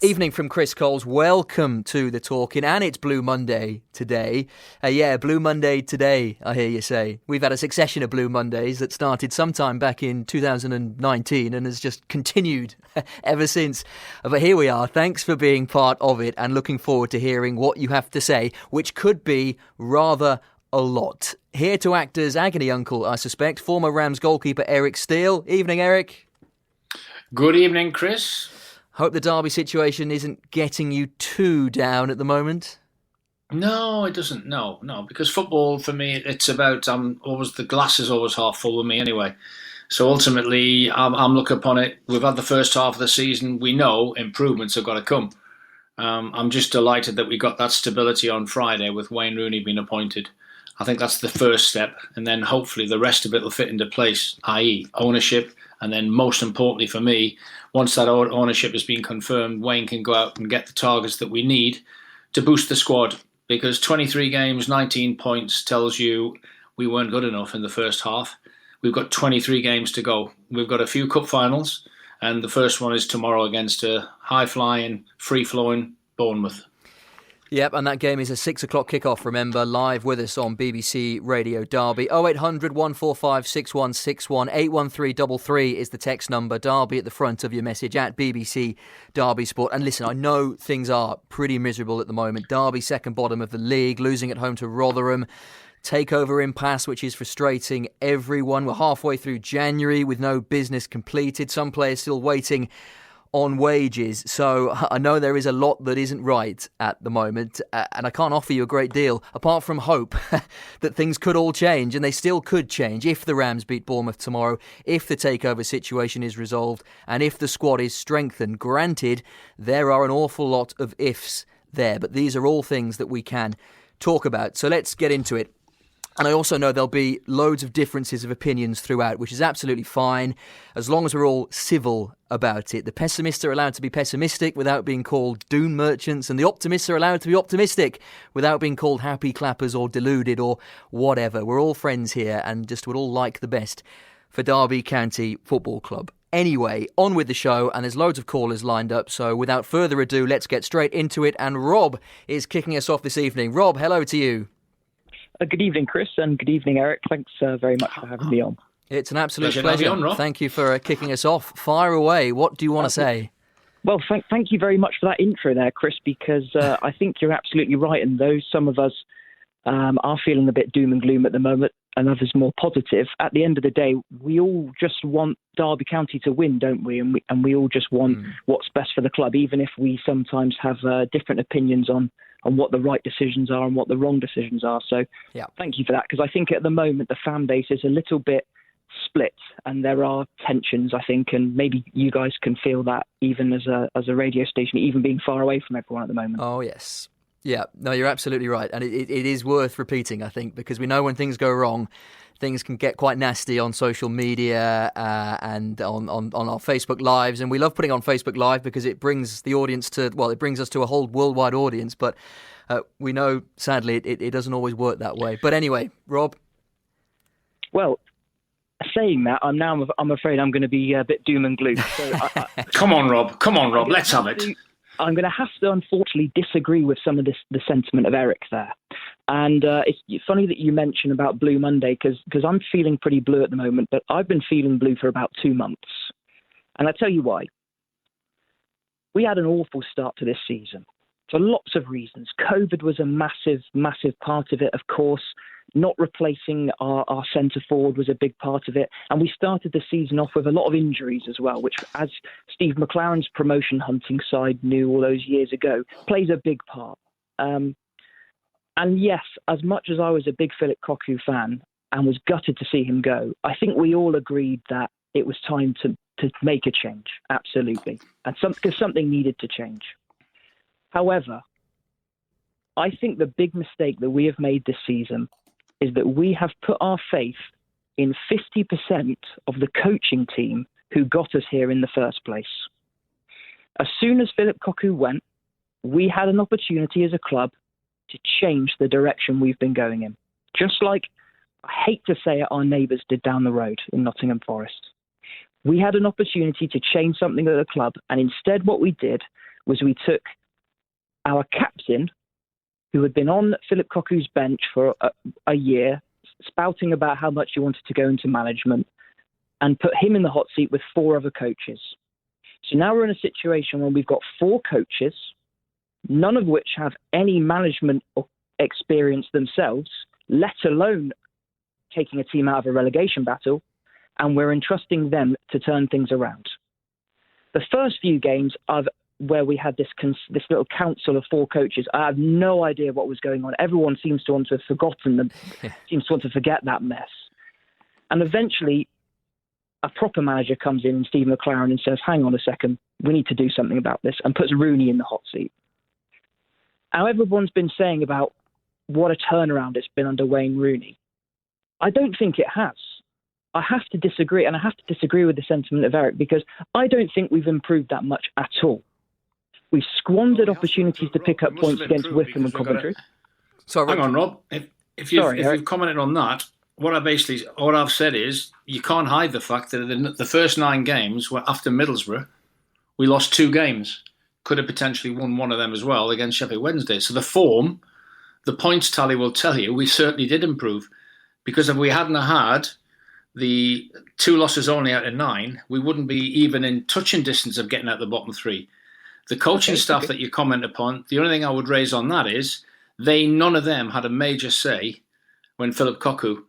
Evening from Chris Coles. Welcome to the Talking, and it's Blue Monday today. Blue Monday today, I hear you say. We've had a succession of Blue Mondays that started sometime back in 2019 and has just continued ever since. But here we are. Thanks for being part of it and looking forward to hearing what you have to say, which could be rather a lot. Here to act as agony uncle, I suspect, former Rams goalkeeper Eric Steele. Evening, Eric. Good evening, Chris. Hope the Derby situation isn't getting you too down at the moment. No, it doesn't. No, because football for me, it's about the glass is always half full with me anyway. So ultimately, I'm looking upon it. We've had the first half of the season. We know improvements have got to come. I'm just delighted that we got that stability on Friday with Wayne Rooney being appointed. I think that's the first step, and then hopefully the rest of it will fit into place, i.e. ownership, and then most importantly for me, once that ownership has been confirmed, Wayne can go out and get the targets that we need to boost the squad, because 23 games, 19 points tells you we weren't good enough in the first half. We've got 23 games to go. We've got a few cup finals, and the first one is tomorrow against a high-flying, free-flowing Bournemouth. Yep, and that game is a 6 o'clock kickoff, remember, live with us on BBC Radio Derby. 0800 145 6161, 81333 is the text number. Derby at the front of your message at BBC Derby Sport. And listen, I know things are pretty miserable at the moment. Derby second bottom of the league, losing at home to Rotherham. Takeover impasse, which is frustrating everyone. We're halfway through January with no business completed. Some players still waiting on wages, so I know there is a lot that isn't right at the moment, and I can't offer you a great deal apart from hope that things could all change, and they still could change if the Rams beat Bournemouth tomorrow, if the takeover situation is resolved, and if the squad is strengthened. Granted, there are an awful lot of ifs there, but these are all things that we can talk about, so let's get into it. And I also know there'll be loads of differences of opinions throughout, which is absolutely fine, as long as we're all civil about it. The pessimists are allowed to be pessimistic without being called doom merchants, and the optimists are allowed to be optimistic without being called happy clappers or deluded or whatever. We're all friends here and just would all like the best for Derby County Football Club. Anyway, on with the show, and there's loads of callers lined up, so without further ado, let's get straight into it. And Rob is kicking us off this evening. Rob, hello to you. Good evening, Chris, and good evening, Eric. Thanks very much for having me on. It's an absolute pleasure. Thank you for kicking us off. Fire away. What do you want to say? Well, thank you very much for that intro there, Chris, because I think you're absolutely right. And though some of us are feeling a bit doom and gloom at the moment and others more positive, at the end of the day, we all just want Derby County to win, don't we? And we all just want what's best for the club, even if we sometimes have different opinions on what the right decisions are and what the wrong decisions are. So Thank you for that, because I think at the moment the fan base is a little bit split and there are tensions, I think, and maybe you guys can feel that even as a radio station, even being far away from everyone at the moment. Oh, yes. Yeah, no, you're absolutely right. And it is worth repeating, I think, because we know when things go wrong, things can get quite nasty on social media and on our Facebook Lives. And we love putting on Facebook Live because it brings the audience to, well, it brings us to a whole worldwide audience. But we know, sadly, it doesn't always work that way. But anyway, Rob? Well, saying that, I'm afraid I'm going to be a bit doom and gloom. So Come on, Rob. Let's have it. I'm going to have to, unfortunately, disagree with some of the sentiment of Eric there. And it's funny that you mention about Blue Monday, because I'm feeling pretty blue at the moment, but I've been feeling blue for about 2 months. And I'll tell you why. We had an awful start to this season for lots of reasons. COVID was a massive, massive part of it, of course. Not replacing our centre forward was a big part of it. And we started the season off with a lot of injuries as well, which, as Steve McLaren's promotion hunting side knew all those years ago, plays a big part. And yes, as much as I was a big Philip Cocu fan and was gutted to see him go, I think we all agreed that it was time to make a change, absolutely. And because something needed to change. However, I think the big mistake that we have made this season is that we have put our faith in 50% of the coaching team who got us here in the first place. As soon as Philip Cocu went, we had an opportunity as a club to change the direction we've been going in. Just like, I hate to say it, our neighbours did down the road in Nottingham Forest. We had an opportunity to change something at the club, and instead what we did was we took our captain, who had been on Philip Cocu's bench for a year, spouting about how much he wanted to go into management, and put him in the hot seat with 4 other coaches. So now we're in a situation where we've got 4 coaches, none of which have any management experience themselves, let alone taking a team out of a relegation battle, and we're entrusting them to turn things around. The first few games where we had this little council of 4 coaches, I have no idea what was going on. Everyone seems to want to have forgotten them, seems to want to forget that mess. And eventually, a proper manager comes in, Steve McLaren, and says, hang on a second, we need to do something about this, and puts Rooney in the hot seat. Now, everyone's been saying about what a turnaround it's been under Wayne Rooney. I don't think it has. I have to disagree, and I have to disagree with the sentiment of Eric, because I don't think we've improved that much at all. We've squandered opportunities to pick up points against Wycombe and Coventry. Sorry, hang on, Rob. If you've commented on that, what I've said is you can't hide the fact that the first 9 games were after Middlesbrough. We lost 2 games. Could have potentially won one of them as well against Sheffield Wednesday. So the form, the points tally will tell you we certainly did improve. Because if we hadn't had the 2 losses only out of 9, we wouldn't be even in touching distance of getting out the bottom 3. The coaching staff that you comment upon, the only thing I would raise on that is none of them had a major say when Philip Cocu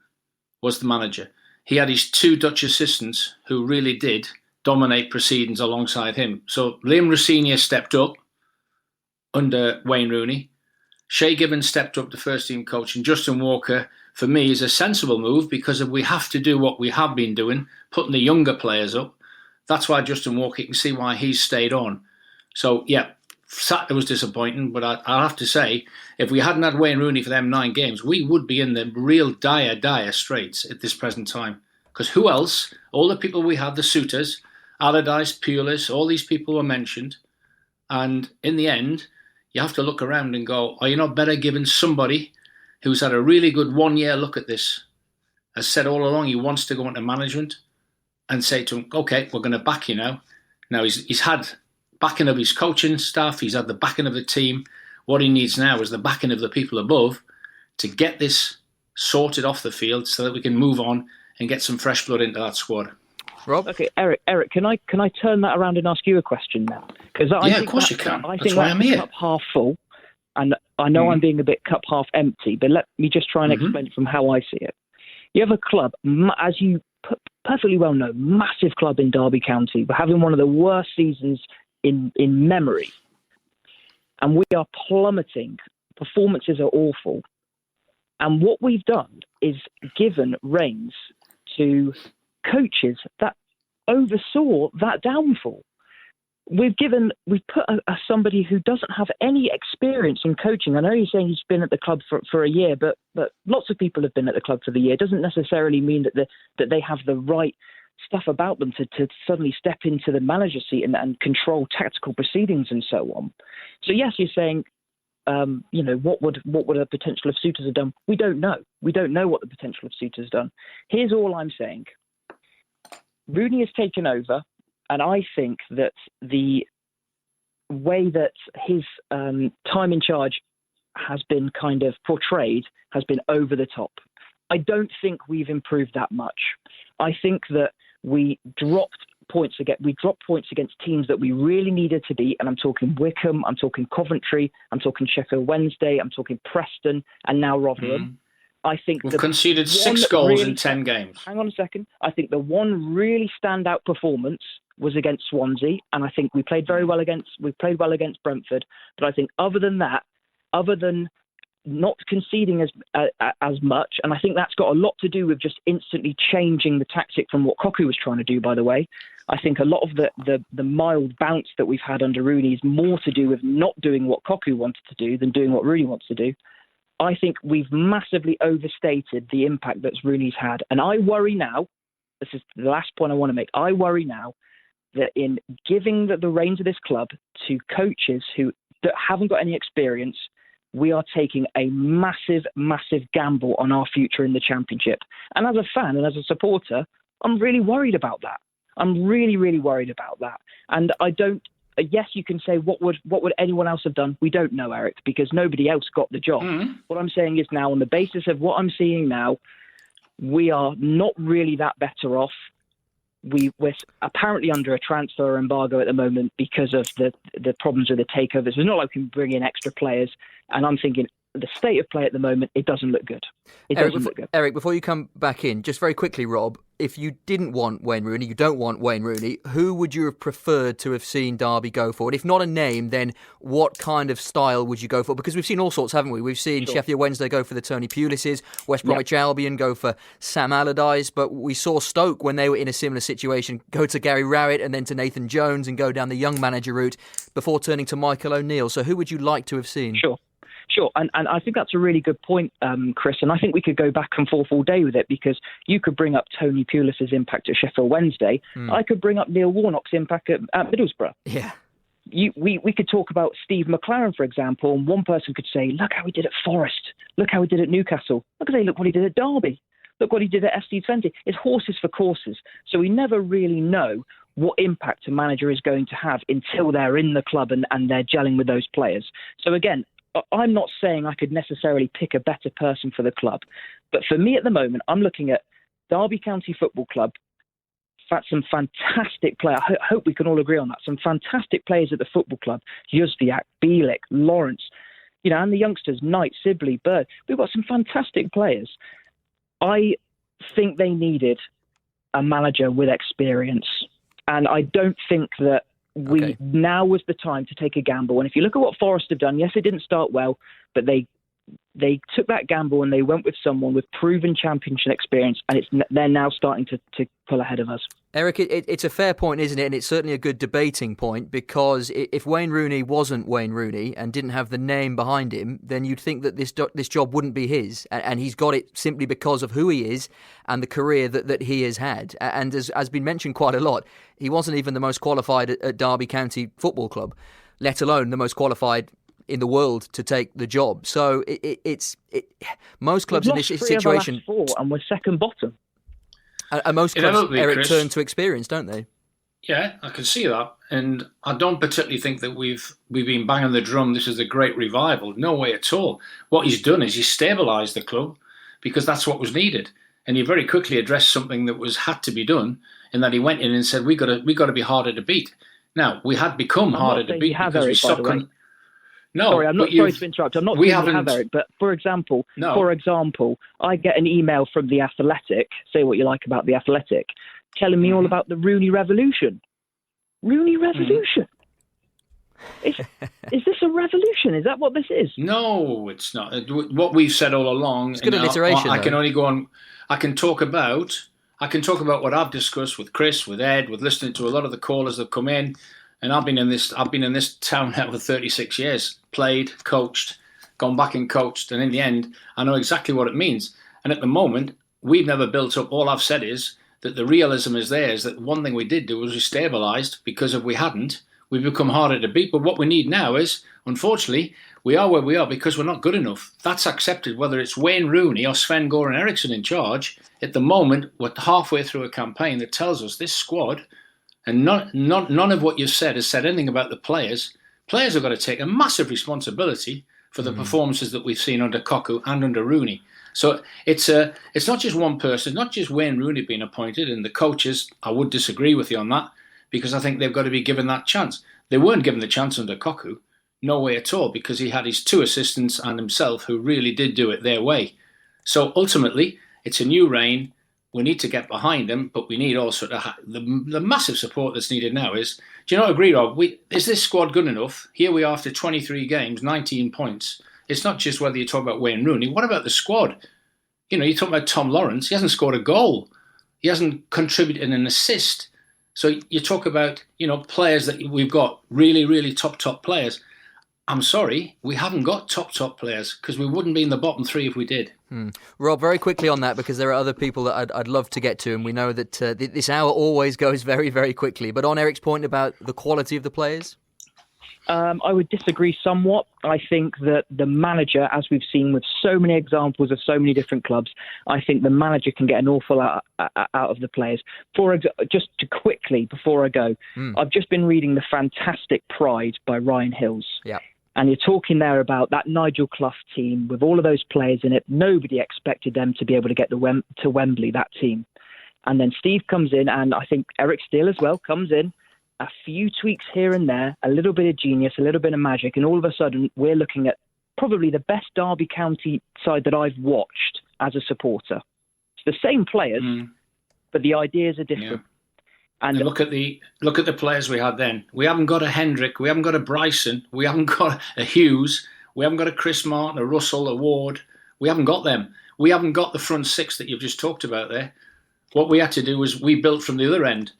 was the manager. He had his 2 Dutch assistants who really did dominate proceedings alongside him. So Liam Rossini stepped up under Wayne Rooney. Shay Gibbons stepped up to first team coach, and Justin Walker, for me, is a sensible move because if we have to do what we have been doing, putting the younger players up, that's why Justin Walker, you can see why he's stayed on. So, yeah, Saturday was disappointing, but I have to say, if we hadn't had Wayne Rooney for them 9 games, we would be in the real dire straits at this present time. Because who else? All the people we had, the suitors, Allardyce, Pulis, all these people were mentioned. And in the end, you have to look around and go, are you not better giving somebody who's had a really good 1-year look at this, has said all along he wants to go into management, and say to him, okay, we're going to back you now. Now, he's had backing of his coaching staff, he's had the backing of the team. What he needs now is the backing of the people above to get this sorted off the field so that we can move on and get some fresh blood into that squad. Rob? Okay, Eric, can I turn that around and ask you a question now? Because of course you can. That's why I'm here. Cup half full, and I know I'm being a bit cup half empty, but let me just try and explain it from how I see it. You have a club, as you perfectly well know, massive club in Derby County, but having one of the worst seasons in memory. And we are plummeting. Performances are awful. And what we've done is given reins to coaches that oversaw that downfall. We've put somebody who doesn't have any experience in coaching. I know you're saying he's been at the club for a year, but lots of people have been at the club for the year. It doesn't necessarily mean that they have the right stuff about them to suddenly step into the manager seat and control tactical proceedings and so on. So yes, you're saying, what would a potential of suitors have done? We don't know. We don't know what the potential of suitors has done. Here's all I'm saying. Rooney has taken over, and I think that the way that his time in charge has been kind of portrayed has been over the top. I don't think we've improved that much. I think that we dropped points against teams that we really needed to beat, and I'm talking Wycombe, I'm talking Coventry, I'm talking Sheffield Wednesday, I'm talking Preston, and now Rotherham. I think we've conceded 6 goals in 10 games. Hang on a second. I think the one really standout performance was against Swansea, and I think we played well against Brentford. But I think other than that, other than not conceding as much, and I think that's got a lot to do with just instantly changing the tactic from what Cocu was trying to do, by the way. I think a lot of the mild bounce that we've had under Rooney is more to do with not doing what Cocu wanted to do than doing what Rooney wants to do. I think we've massively overstated the impact that Rooney's had. And I worry now, this is the last point I want to make, I worry now that in giving the reins of this club to coaches that haven't got any experience, we are taking a massive, massive gamble on our future in the Championship. And as a fan and as a supporter, I'm really worried about that. I'm really, really worried about that. And I don't yes, you can say what would anyone else have done? We don't know, Eric, because nobody else got the job. What I'm saying is now, on the basis of what I'm seeing now, we are not really that better off. We're apparently under a transfer embargo at the moment because of the problems with the takeovers. It's not like we can bring in extra players. And I'm thinking, the state of play at the moment, it doesn't look good. Eric, before you come back in, just very quickly, Rob, if you didn't want Wayne Rooney, you don't want Wayne Rooney, who would you have preferred to have seen Derby go for? And if not a name, then what kind of style would you go for? Because we've seen all sorts, haven't we? We've seen Sheffield Wednesday go for the Tony Pulises, West Bromwich Albion go for Sam Allardyce, but we saw Stoke, when they were in a similar situation, go to Gary Rowett and then to Nathan Jones and go down the young manager route before turning to Michael O'Neill. So who would you like to have seen? Sure, and I think that's a really good point, Chris, and I think we could go back and forth all day with it, because you could bring up Tony Pulis' impact at Sheffield Wednesday. I could bring up Neil Warnock's impact at Middlesbrough. Yeah. We could talk about Steve McLaren, for example, and one person could say, look how he did at Forest, look how he did at Newcastle, look what he did at Derby, look what he did at FC20. It's horses for courses, so we never really know what impact a manager is going to have until they're in the club and they're gelling with those players. So again, I'm not saying I could necessarily pick a better person for the club, but for me at the moment, I'm looking at Derby County Football Club. Some fantastic players. I hope we can all agree on that. Some fantastic players at the football club. Juzviak, Bielik, Lawrence, and the youngsters, Knight, Sibley, Bird. We've got some fantastic players. I think they needed a manager with experience, and I don't think that now was the time to take a gamble. And if you look at what Forest have done, yes, it didn't start well, but they took that gamble and they went with someone with proven championship experience, and they're now starting to pull ahead of us. Eric, it's a fair point, isn't it? And it's certainly a good debating point, because if Wayne Rooney wasn't Wayne Rooney and didn't have the name behind him, then you'd think that this job wouldn't be his. And he's got it simply because of who he is and the career that he has had. And as has been mentioned quite a lot, he wasn't even the most qualified at Derby County Football Club, let alone the most qualified in the world to take the job. So most clubs in this situation... We've lost 3 of the last 4 and we're second bottom. And most clubs, Eric, turn to experience, don't they? Yeah, I can see that. And I don't particularly think that we've been banging the drum, this is a great revival. No way at all. What he's done is he's stabilised the club, because that's what was needed. And he very quickly addressed something that had to be done, in that he went in and said, we got to be harder to beat. Now, we had become harder to beat because we stopped... No, sorry, I'm not sorry to interrupt. I'm not saying you have, Eric, but for example, I get an email from The Athletic, say what you like about The Athletic, telling me all about the Rooney Revolution. Rooney Revolution? Is this a revolution? Is that what this is? No, it's not. What we've said all along. It's good alliteration. I can only go on. I can talk about what I've discussed with Chris, with Ed, with listening to a lot of the callers that come in. And I've been in this town now for 36 years, played, coached, gone back and coached. And in the end, I know exactly what it means. And at the moment, we've never built up. All I've said is that the realism is there, is that one thing we did do was we stabilised, because if we hadn't, we've become harder to beat. But what we need now is, unfortunately, we are where we are because we're not good enough. That's accepted, whether it's Wayne Rooney or Sven-Goran Eriksson in charge. At the moment, we're halfway through a campaign that tells us this squad... And none of what you've said has said anything about the players. Players have got to take a massive responsibility for the performances that we've seen under Cocu and under Rooney. So it's not just one person, not just Wayne Rooney being appointed, and the coaches, I would disagree with you on that, because I think they've got to be given that chance. They weren't given the chance under Cocu, no way at all, because he had his 2 assistants and himself who really did do it their way. So ultimately, it's a new reign. We need to get behind them, but we need also the massive support that's needed now is, do you not agree, Rob? Is this squad good enough? Here we are after 23 games, 19 points. It's not just whether you talk about Wayne Rooney. What about the squad? You talk about Tom Lawrence. He hasn't scored a goal. He hasn't contributed an assist. So you talk about, players that we've got, really, really top players. I'm sorry, we haven't got top players, because we wouldn't be in the bottom 3 if we did. Rob, very quickly on that, because there are other people that I'd love to get to, and we know that this hour always goes very, very quickly. But on Eric's point about the quality of the players? I would disagree somewhat. I think that the manager, as we've seen with so many examples of so many different clubs, I think the manager can get an awful lot out of the players. Just to quickly, before I go, I've just been reading The Fantastic Pride by Ryan Hills. Yeah. And you're talking there about that Nigel Clough team with all of those players in it. Nobody expected them to be able to get to Wembley, that team. And then Steve comes in, and I think Eric Steele as well comes in. A few tweaks here and there, a little bit of genius, a little bit of magic, and all of a sudden we're looking at probably the best Derby County side that I've watched as a supporter. It's the same players, but the ideas are different. Yeah. And look at the players we had then. We haven't got a Hendrick, we haven't got a Bryson, we haven't got a Hughes, we haven't got a Chris Martin, a Russell, a Ward. We haven't got them. We haven't got the front six that you've just talked about there. What we had to do was we built from the other end.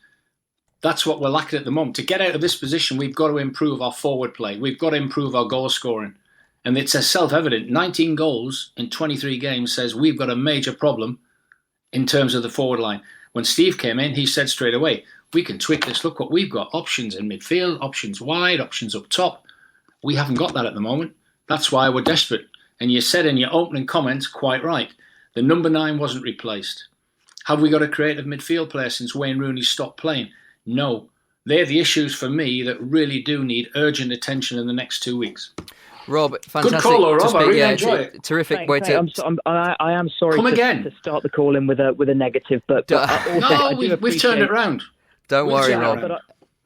That's what we're lacking at the moment. To get out of this position, we've got to improve our forward play. We've got to improve our goal scoring. And it's self-evident. 19 goals in 23 games says we've got a major problem in terms of the forward line. When Steve came in, he said straight away, we can tweak this. Look what we've got. Options in midfield, options wide, options up top. We haven't got that at the moment. That's why we're desperate. And you said in your opening comments, quite right, the number 9 wasn't replaced. Have we got a creative midfield player since Wayne Rooney stopped playing? No. They're the issues for me that really do need urgent attention in the next 2 weeks. Rob, fantastic. Good call, Rob. I really enjoy it. Terrific way to. I am sorry to start the call in with a negative, but we've turned it around. Don't worry, Rob.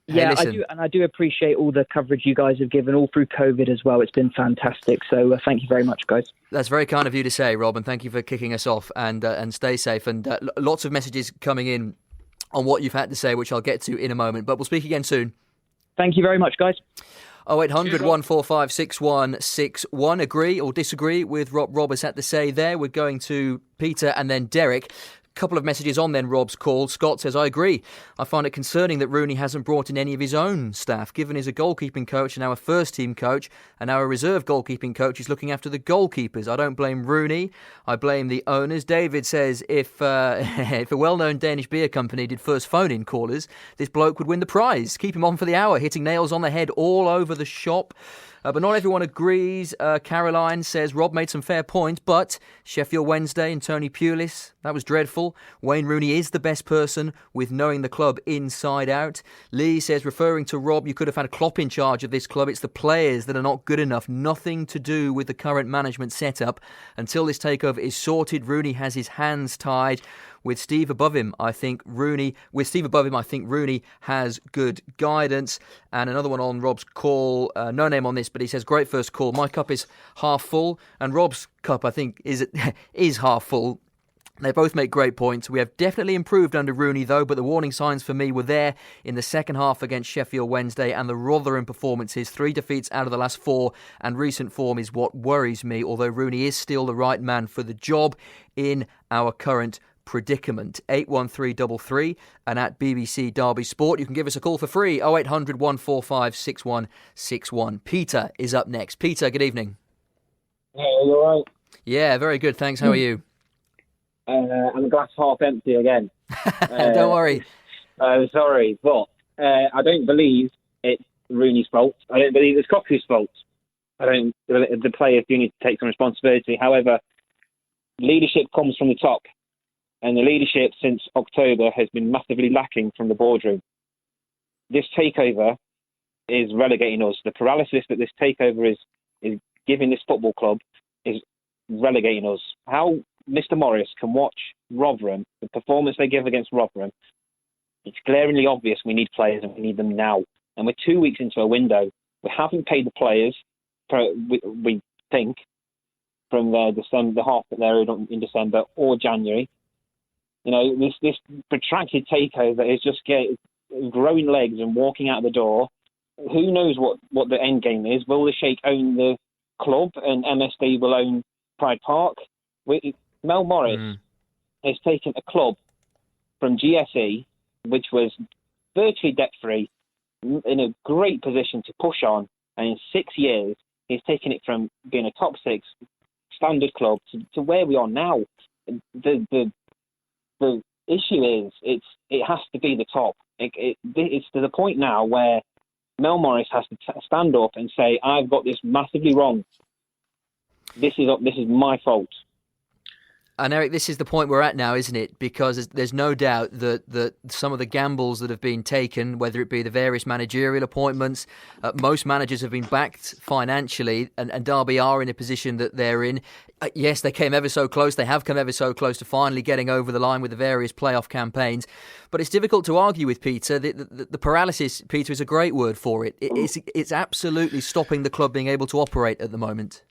I do appreciate all the coverage you guys have given all through COVID as well. It's been fantastic. So thank you very much, guys. That's very kind of you to say, Rob, and thank you for kicking us off. And stay safe. And lots of messages coming in on what you've had to say, which I'll get to in a moment. But we'll speak again soon. Thank you very much, guys. 0800 145 6161. Agree or disagree with what Rob has had to say there? We're going to Peter and then Derek. Couple of messages on then Rob's call. Scott says, I agree. I find it concerning that Rooney hasn't brought in any of his own staff, given he's a goalkeeping coach and now a first team coach, and now a reserve goalkeeping coach is looking after the goalkeepers. I don't blame Rooney. I blame the owners. David says, if a well-known Danish beer company did first phone-in callers, this bloke would win the prize. Keep him on for the hour, hitting nails on the head all over the shop. But not everyone agrees. Caroline says, Rob made some fair points, but Sheffield Wednesday and Tony Pulis, that was dreadful. Wayne Rooney is the best person with knowing the club inside out. Lee says, referring to Rob, you could have had a Klopp in charge of this club. It's the players that are not good enough. Nothing to do with the current management setup. Until this takeover is sorted, Rooney has his hands tied. With Steve above him, I think Rooney has good guidance. And another one on Rob's call, no name on this, but he says, great first call. My cup is half full, and Rob's cup, I think, is half full. They both make great points. We have definitely improved under Rooney, though, but the warning signs for me were there in the second half against Sheffield Wednesday, and the Rotherham performances. 3 defeats out of the last 4, and recent form is what worries me, although Rooney is still the right man for the job in our current predicament. 81333 and at BBC Derby Sport. You can give us a call for free. 0800 145 6161. Peter is up next. Peter, good evening. Hey, you alright? Yeah, very good. Thanks. How are you? I'm glass half empty again. Don't worry. Sorry, but I don't believe it's Rooney's fault. I don't believe it's Cox's fault. The players do need to take some responsibility. However, leadership comes from the top. And the leadership since October has been massively lacking from the boardroom. This takeover is relegating us. The paralysis that this takeover is giving this football club is relegating us. How Mr. Morris can watch Rotherham, the performance they give against Rotherham, it's glaringly obvious we need players and we need them now. And we're 2 weeks into a window. We haven't paid the players, we think, from the half that they're in December or January. You know, this protracted takeover is just growing legs and walking out the door. Who knows what the end game is? Will the Sheikh own the club and MSD will own Pride Park? Mel Morris has taken a club from GSE, which was virtually debt-free, in a great position to push on. And in 6 years, he's taken it from being a top 6 standard club to where we are now. The issue is it has to be the top. It's to the point now where Mel Morris has to stand up and say, I've got this massively wrong. This is my fault. And Eric, this is the point we're at now, isn't it? Because there's no doubt that some of the gambles that have been taken, whether it be the various managerial appointments, most managers have been backed financially, and Derby are in a position that they're in. Yes, they came ever so close. They have come ever so close to finally getting over the line with the various playoff campaigns. But it's difficult to argue with Peter. The paralysis, Peter, is a great word for it. It's absolutely stopping the club being able to operate at the moment.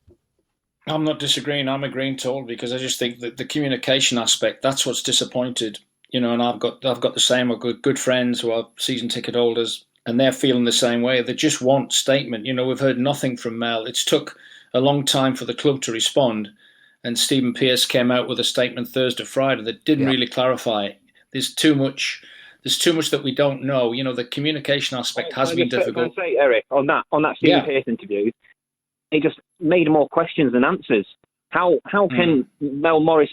I'm not disagreeing. I'm agreeing totally, because I just think that the communication aspect, that's what's disappointed. And I've got the same. I've got good friends who are season ticket holders, and they're feeling the same way. They just want statement. We've heard nothing from Mel. It's took a long time for the club to respond, and Stephen Pearce came out with a statement Thursday, Friday that didn't really clarify. There's too much that we don't know. The communication aspect has been difficult. Can I say, Eric, on that Stephen Pearce interview, he just made more questions than answers. How can Mel Morris,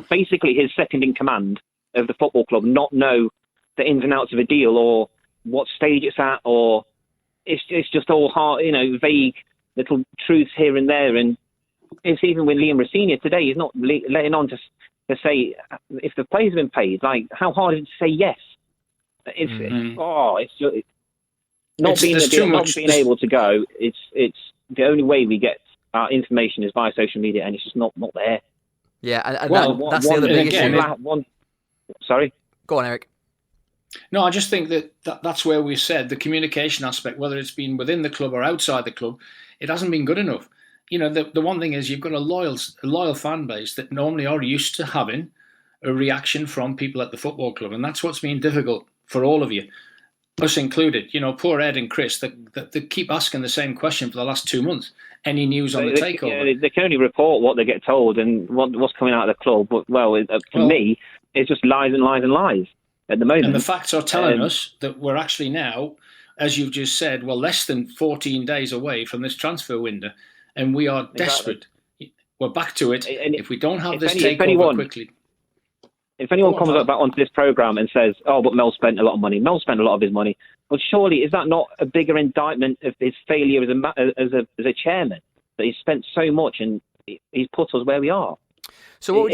basically his second in command of the football club, not know the ins and outs of a deal or what stage it's at, or it's just all hard, vague little truths here and there. And it's even with Liam Rosenior today, he's not letting on to say if the players have been paid. Like, how hard is it to say yes? It's just not being able to go. It's the only way we get our information is via social media, and it's just not there. Yeah, and that's the other big issue. Sorry? Go on, Eric. No, I just think that's where we said the communication aspect, whether it's been within the club or outside the club, it hasn't been good enough. The one thing is you've got a loyal fan base that normally are used to having a reaction from people at the football club, and that's what's been difficult for all of you, us included. Poor Ed and Chris, they keep asking the same question for the last 2 months. Any news on the takeover? They can only report what they get told and what's coming out of the club. But for me, it's just lies and lies and lies at the moment. And the facts are telling us that we're actually now, as you've just said, less than 14 days away from this transfer window, and we are desperate. We're back to it. And if we don't have this takeover quickly. If anyone comes back onto this programme and says, but Mel spent a lot of money, Mel spent a lot of his money, well, surely is that not a bigger indictment of his failure as a chairman, that he's spent so much and he's put us where we are? So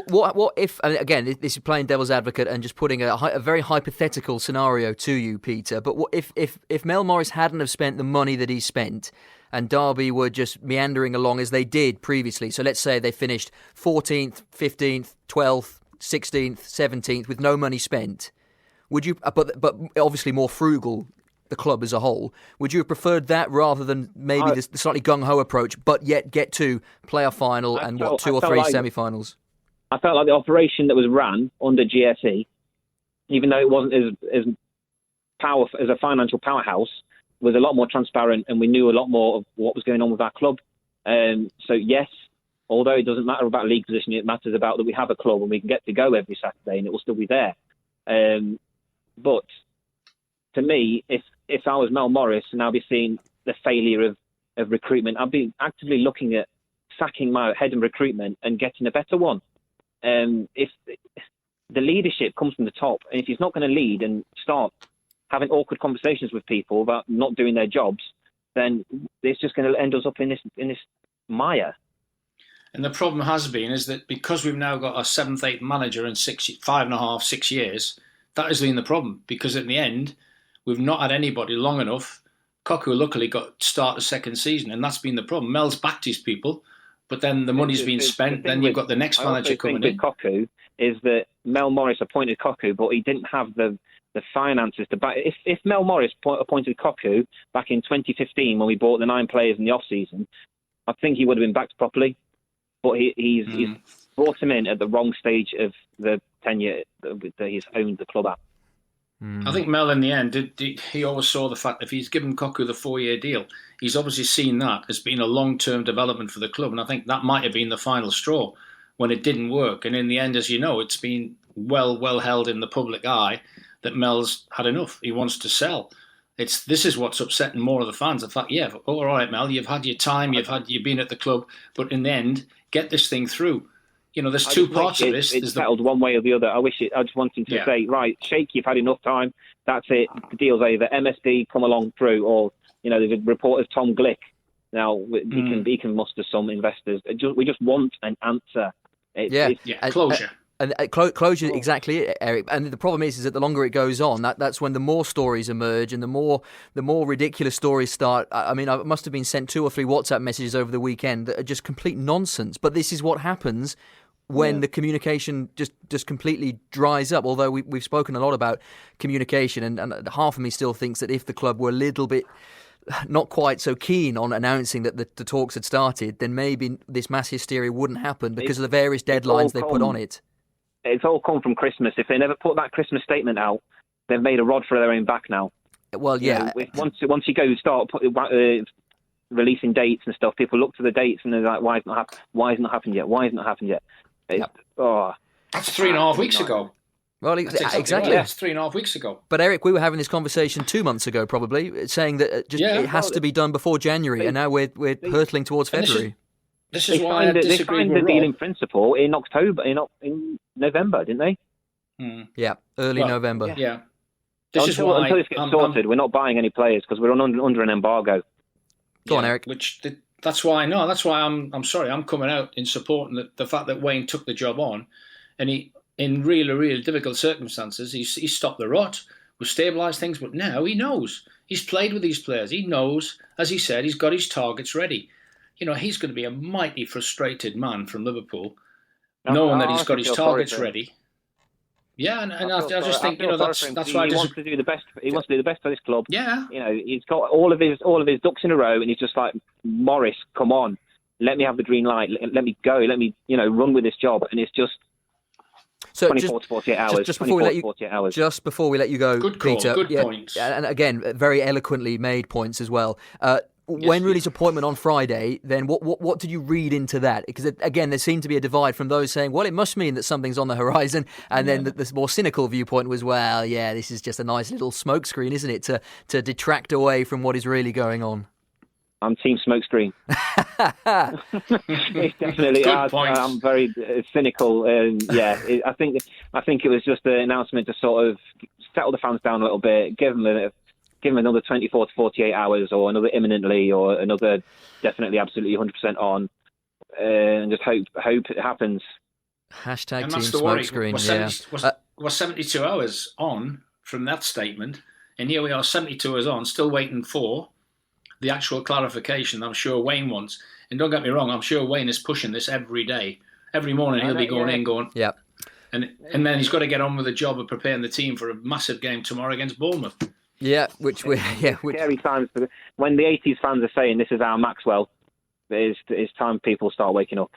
what if, and again, this is playing devil's advocate and just putting a very hypothetical scenario to you, Peter, but what if Mel Morris hadn't have spent the money that he spent and Derby were just meandering along as they did previously? So let's say they finished 14th, 15th, 12th, 16th, 17th with no money spent. Would you, but obviously more frugal, the club as a whole, would you have preferred that rather than maybe the slightly gung-ho approach, but yet get to playoff final and two or three semi-finals? I felt like the operation that was ran under GSE, even though it wasn't as powerful as a financial powerhouse, was a lot more transparent, and we knew a lot more of what was going on with our club. So yes, although it doesn't matter about league position, it matters about that we have a club and we can get to go every Saturday and it will still be there. But to me, if I was Mel Morris and I'll be seeing the failure of recruitment, I'd be actively looking at sacking my head in recruitment and getting a better one. If the leadership comes from the top, and if he's not going to lead and start having awkward conversations with people about not doing their jobs, then it's just going to end us up in this mire. And the problem has been is that because we've now got a 7th, 8th manager in 5.5, 6 years, that has been the problem. Because at the end, we've not had anybody long enough. Cocu luckily got to start a second season, and that's been the problem. Mel's backed his people, but then the money's been spent. Then you've got the next manager coming in. With Cocu is that Mel Morris appointed Cocu, but he didn't have the finances to back. If Mel Morris appointed Cocu back in 2015 when we bought the 9 players in the off-season, I think he would have been backed properly. But he's brought him in at the wrong stage of the tenure that he's owned the club at. I think Mel, in the end, he always saw the fact that if he's given Cocu the 4-year deal, he's obviously seen that as being a long-term development for the club. And I think that might have been the final straw when it didn't work. And in the end, as you know, it's been well held in the public eye that Mel's had enough. He wants to sell. This is what's upsetting more of the fans. The fact, all right, Mel, you've had your time, you've been at the club, but in the end, get this thing through. There's two parts of this. It's settled one way or the other. I just wanted to say, right, Sheikh, you've had enough time. That's it. The deal's over. MSD come along through, or there's a report of Tom Glick. Now he can muster some investors. We just want an answer. Closure. Closure, exactly, Eric. And the problem is that the longer it goes on, that's when the more stories emerge and the more ridiculous stories start. I mean, I must have been sent 2 or 3 WhatsApp messages over the weekend that are just complete nonsense. But this is what happens when the communication just completely dries up. Although we've spoken a lot about communication, and half of me still thinks that if the club were a little bit not quite so keen on announcing that the talks had started, then maybe this mass hysteria wouldn't happen because of the various deadlines they put on it. It's all come from Christmas. If they never put that Christmas statement out, they've made a rod for their own back now. Well, yeah. Once you start releasing dates and stuff, people look to the dates and they're like, why is it not happened yet? Why is it not happened yet? That's 3.5 weeks ago. Well, exactly. Right. It's 3.5 weeks ago. But Eric, we were having this conversation 2 months ago, probably, saying that it has to be done before January, and now we're hurtling towards February. This is why I disagree with They signed the deal Rob. in principle in October, in November, didn't they? Yeah, early November. Yeah. Until this gets sorted, we're not buying any players because we're under an embargo. Go on, Eric. That's why I'm sorry. I'm coming out in supporting the fact that Wayne took the job on, and he, in really difficult circumstances, he stopped the rot. We've stabilised things, but now he knows. He's played with these players. He knows, as he said, he's got his targets ready. He's going to be a mighty frustrated man from Liverpool, knowing that he's got his targets ready. Yeah, and I just think that's why he wants to do the best. He wants to do the best for this club. Yeah, he's got all of his ducks in a row, and he's just like, Morris, come on, let me have the green light, let me go, let me run with this job, and it's just. So 24 to 48 hours. Just before we let you go, good call, Peter. Good points. And again, very eloquently made points as well. Wayne Rooney's appointment on Friday, then what did you read into that? Because again, there seemed to be a divide from those saying, well, it must mean that something's on the horizon, and then the more cynical viewpoint was, well, yeah, this is just a nice little smokescreen, isn't it, to detract away from what is really going on. I'm team smokescreen. It's definitely. I'm very cynical. I think it was just an announcement to sort of settle the fans down a little bit, give them another 24 to 48 hours, or another imminently, or another definitely, absolutely 100% on, and just hope it happens. Hashtag team smokescreen. We're 72 hours on from that statement, and here we are 72 hours on, still waiting for the actual clarification I'm sure Wayne wants. And don't get me wrong, I'm sure Wayne is pushing this every day. Every morning he'll be going. Yeah. And then he's got to get on with the job of preparing the team for a massive game tomorrow against Bournemouth. Yeah, scary times. When the 80s fans are saying this is our Maxwell, it's time people start waking up.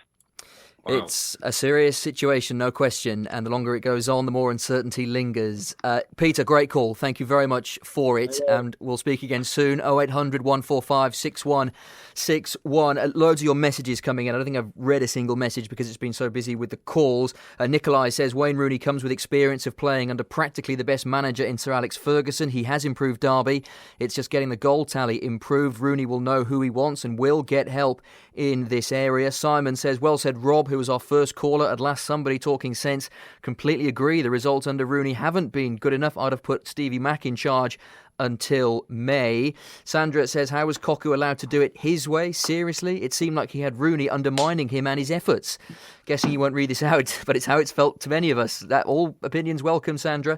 Wow. It's a serious situation, no question, and the longer it goes on, the more uncertainty lingers. Peter, great call. Thank you very much for it, and we'll speak again soon. 0800 145 6161. Loads of your messages coming in. I don't think I've read a single message because it's been so busy with the calls. Nikolai says, Wayne Rooney comes with experience of playing under practically the best manager in Sir Alex Ferguson. He has improved Derby. It's just getting the goal tally improved. Rooney will know who he wants and will get help in this area. Simon says, well said, Rob, who was our first caller. At last, somebody talking sense. Completely agree. The results under Rooney haven't been good enough. I'd have put Stevie Mack in charge until May. Sandra says, how was Cocu allowed to do it his way? Seriously? It seemed like he had Rooney undermining him and his efforts. Guessing you won't read this out, but it's how it's felt to many of us. That all opinions welcome, Sandra.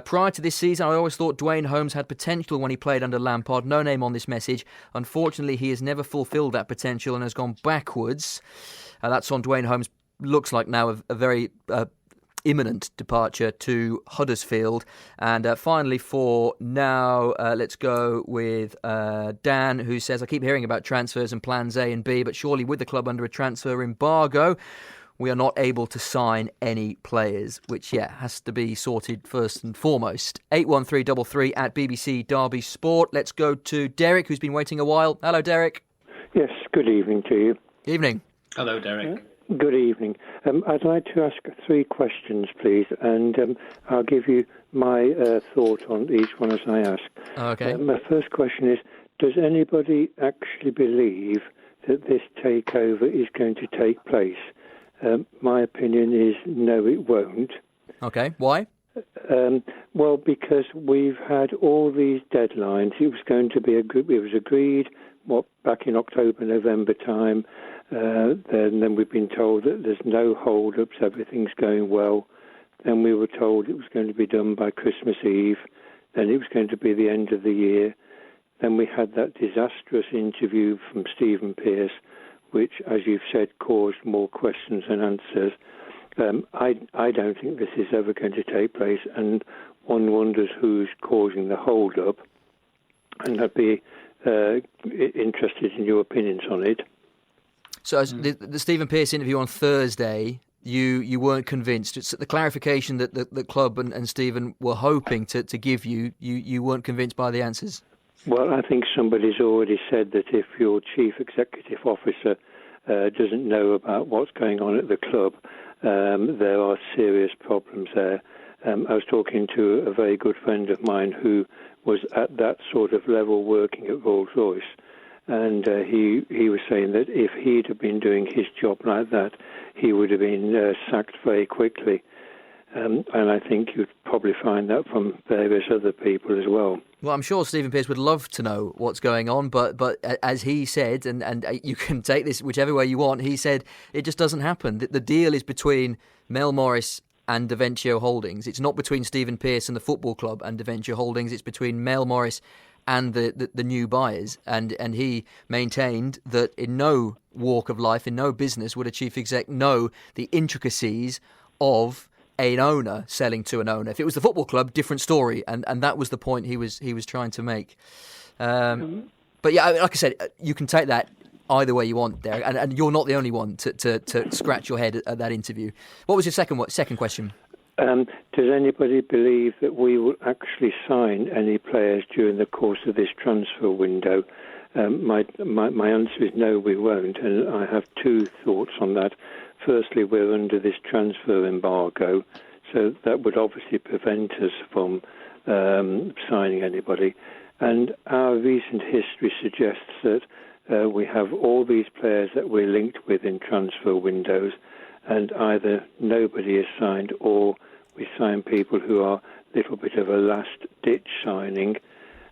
Prior to this season, I always thought Dwayne Holmes had potential when he played under Lampard. No name on this message. Unfortunately, he has never fulfilled that potential and has gone backwards. That's on Dwayne Holmes. Looks like now a very imminent departure to Huddersfield. And finally for now, let's go with Dan, who says, I keep hearing about transfers and plans A and B, but surely with the club under a transfer embargo, we are not able to sign any players, which, has to be sorted first and foremost. 81333 at BBC Derby Sport. Let's go to Derek, who's been waiting a while. Hello, Derek. Yes, good evening to you. Evening. Hello, Derek. Good evening. I'd like to ask 3 questions, please, and I'll give you my thought on each one as I ask. Okay. My first question is, does anybody actually believe that this takeover is going to take place? My opinion is no, it won't. Okay, why? Well, because we've had all these deadlines. It was agreed back in October, November time. Then we've been told that there's no hold-ups, everything's going well. Then we were told it was going to be done by Christmas Eve. Then it was going to be the end of the year. Then we had that disastrous interview from Stephen Pearce, which, as you've said, caused more questions than answers. I don't think this is ever going to take place, and one wonders who's causing the hold-up. And I'd be interested in your opinions on it. So as the Stephen Pearce interview on Thursday, you weren't convinced. It's the clarification that the club and Stephen were hoping to give you weren't convinced by the answers. Well, I think somebody's already said that if your chief executive officer doesn't know about what's going on at the club, there are serious problems there. I was talking to a very good friend of mine who was at that sort of level working at Rolls-Royce, and he was saying that if he'd have been doing his job like that, he would have been sacked very quickly. And I think you'd probably find that from various other people as well. Well, I'm sure Stephen Pearce would love to know what's going on, but as he said, and you can take this whichever way you want, he said it just doesn't happen. The deal is between Mel Morris and Davencio Holdings. It's not between Stephen Pearce and the football club and Davencio Holdings. It's between Mel Morris and the new buyers. And he maintained that in no walk of life, in no business, would a chief exec know the intricacies of an owner selling to an owner. If it was the football club, different story, and that was the point he was trying to make. But yeah, like I said, you can take that either way you want there, and you're not the only one to scratch your head at that interview. What was your second question? Does anybody believe that we will actually sign any players during the course of this transfer window? My answer is no, we won't, and I have two thoughts on that. Firstly, we're under this transfer embargo, so that would obviously prevent us from signing anybody. And our recent history suggests that we have all these players that we're linked with in transfer windows, and either nobody is signed or we sign people who are a little bit of a last-ditch signing.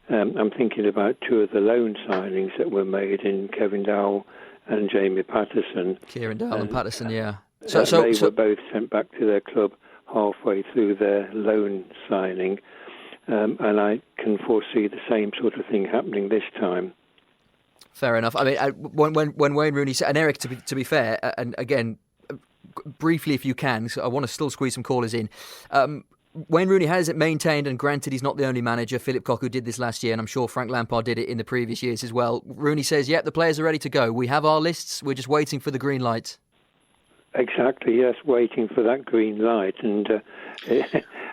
I'm thinking about two of the loan signings that were made in Kevin Dowell and Jamie Patterson. Kieran Dowell and Patterson, yeah. So they were both sent back to their club halfway through their loan signing, and I can foresee the same sort of thing happening this time. Fair enough. I mean, when Wayne Rooney said, and Eric, to be fair, and again, briefly if you can, so I want to still squeeze some callers in. Wayne Rooney has it maintained, and granted he's not the only manager. Philip Cocu did this last year, and I'm sure Frank Lampard did it in the previous years as well. Rooney says, the players are ready to go. We have our lists. We're just waiting for the green light. Exactly, yes, waiting for that green light. And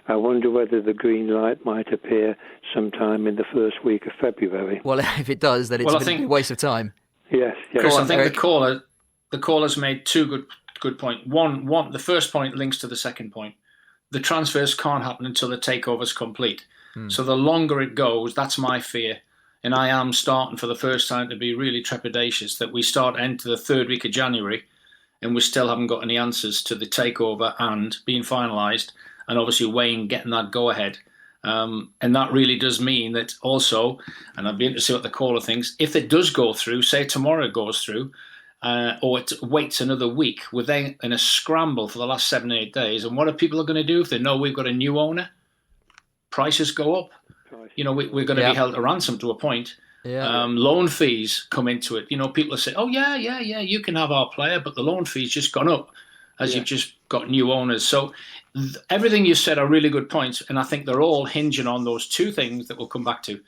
I wonder whether the green light might appear sometime in the first week of February. Well, if it does, then it's a waste of time. Yes. Chris, I think the caller's made two good points. One, the first point links to the second point. The transfers can't happen until the takeover's complete. So the longer it goes, that's my fear. And I am starting for the first time to be really trepidatious that we start into the third week of January and we still haven't got any answers to the takeover and being finalised, and obviously Wayne getting that go-ahead. And that really does mean that also, and I'd be interested to see what the caller thinks, if it does go through, say tomorrow it goes through, or it waits another week, we're then in a scramble for the last 7-8 days. And what are people going to do if they know we've got a new owner? Prices go up. You know, we're going to be held to ransom to a point. Loan fees come into it. You know, people say, oh, yeah, you can have our player, but the loan fee's just gone up as you've just got new owners. So everything you said are really good points, and I think they're all hinging on those two things that we'll come back to.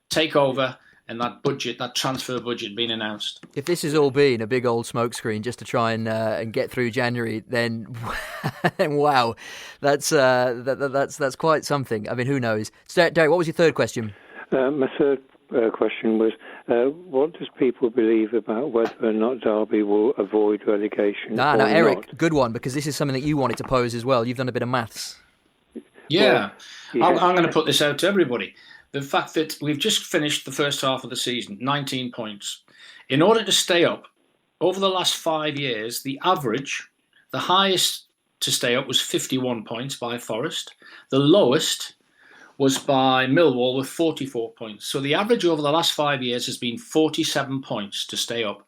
Takeover and that budget, that transfer budget being announced. If this has all been a big old smokescreen just to try and get through January, then wow, that's quite something. I mean, who knows? Derek, what was your third question? My third question was, what does people believe about whether or not Derby will avoid relegation? No, Eric, not? Good one, because this is something that you wanted to pose as well. You've done a bit of maths. Yeah, I'm going to put this out to everybody. The fact that we've just finished the first half of the season, 19 points. In order to stay up, over the last 5 years, the average, the highest to stay up was 51 points by Forest. The lowest was by Millwall with 44 points. So the average over the last 5 years has been 47 points to stay up.